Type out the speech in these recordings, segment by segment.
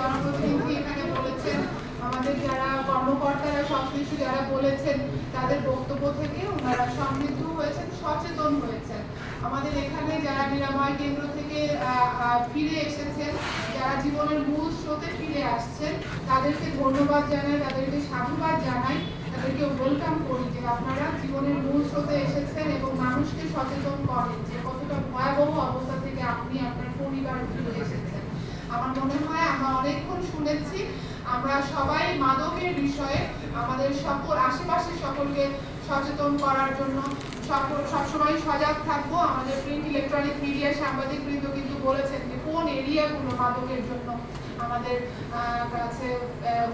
জনপ্রতিনিধি এখানে বলেছেন, আমাদের যারা কর্মকর্তারা সবকিছু যারা বলেছেন তাদের বক্তব্য থেকে ওনারা সমৃদ্ধ হয়েছেন, সচেতন হয়েছেন। আমাদের এখানে যারা নিরাময় কেন্দ্র থেকে ফিরে এসেছেন, যারা জীবনের মূল স্রোতে ফিরে আসছেন, তাদেরকে ধন্যবাদ জানাই, তাদেরকে সাধুবাদ জানাই, তাদেরকে ওয়েলকাম করি যে আপনারা জীবনের মূল স্রোতে এসেছেন এবং মানুষকে সচেতন করেন যে কতটা ভয়াবহ অবস্থা থেকে আপনি আপনার পরিবার ফিরে এসেছেন। আমার মনে হয় আমরা অনেকক্ষণ শুনেছি, আমরা সবাই মাদকের বিষয়ে আমাদের সকল আশেপাশে সকলকে সচেতন করার জন্য সবসময় সজাগ থাকবো। আমাদের প্রিন্ট ইলেকট্রনিক মিডিয়া সাংবাদিকবৃন্দ কিন্তু বলেছেন যে কোন এরিয়াগুলো মাদকের জন্য আমাদের কাছে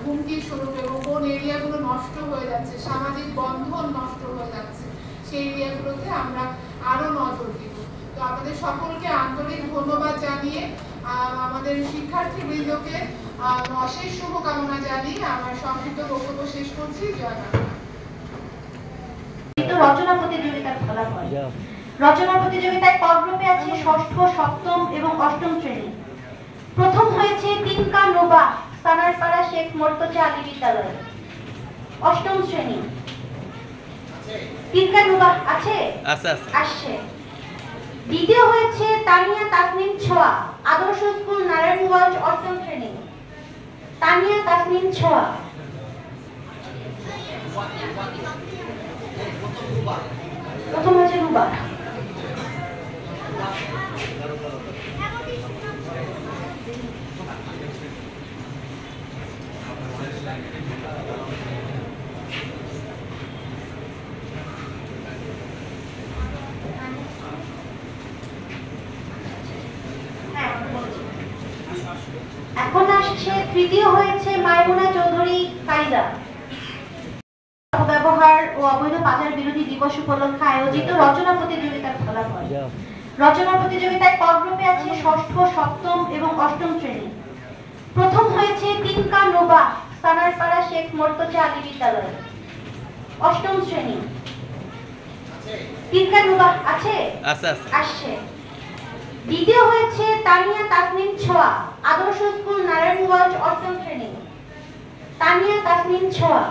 হুমকির স্বরূপ এবং কোন এরিয়াগুলো নষ্ট হয়ে যাচ্ছে, সামাজিক বন্ধন নষ্ট হয়ে যাচ্ছে, সেই এরিয়াগুলোতে আমরা আরো নজর দিব। তো আমাদের সকলকে আন্তরিক ধন্যবাদ জানিয়ে আমাদের শিক্ষার্থীবৃন্দকে অশেষ শুভকামনা জানিয়ে আমার সংক্ষিপ্ত বক্তব্য শেষ করছি। জয় বাংলা। রচনা প্রতিযোগিতার ফলাফল। রচনা প্রতিযোগিতায় ক গ্রুপে আছে ষষ্ঠ, সপ্তম এবং অষ্টম শ্রেণী। প্রথম হয়েছে তিনকা নোবা, সানারপাড়া শেখ মোর্তজা আলী বিদ্যালয়, অষ্টম শ্রেণী। তিনকা নোবা আছে? আসছে। দ্বিতীয় হয়েছে তানিয়া তাসনিম ছোয়া, আদর্শ স্কুল নারায়ণগঞ্জ, অষ্টম শ্রেণী। তানিয়া তাসনিম ছোয়া। প্রথম হয়েছে রুবা। এখন আসছে তৃতীয় হয়েছে মাইমুনা চৌধুরী ফাইজা, ব্যবহার ও অবৈধ পাচার বিরোধী দিবস উপলক্ষে আয়োজিত রচনা প্রতিযোগিতার ফলাফল। রচনা প্রতিযোগিতায় ক গ্রুপে আছে ষষ্ঠ, সপ্তম এবং অষ্টম শ্রেণী। প্রথম হয়েছে তিনকা নোবা, সানারপাড়া শেখ মোর্তজা আলী বিদ্যালয়, অষ্টম শ্রেণী। তিনকা নোবা আছে? আসছে। দ্বিতীয় হয়েছে তানিয়া তাসনিম ছোয়া, আদর্শ স্কুল নারায়ণগঞ্জ, অষ্টম শ্রেণী। তানিয়া তাসনিম ছোয়া।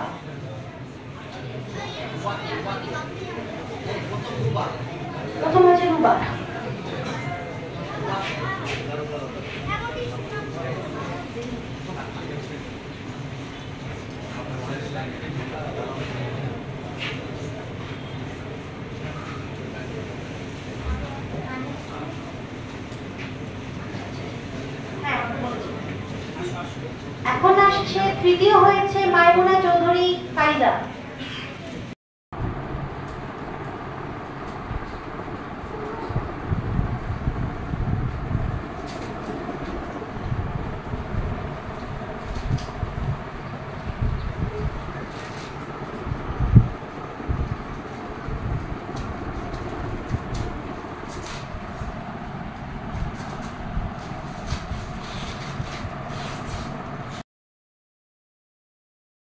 প্রথম হয়েছে রুবা। এখন আসছে তৃতীয় হয়েছে মাইমুনা চৌধুরী ফাইজা।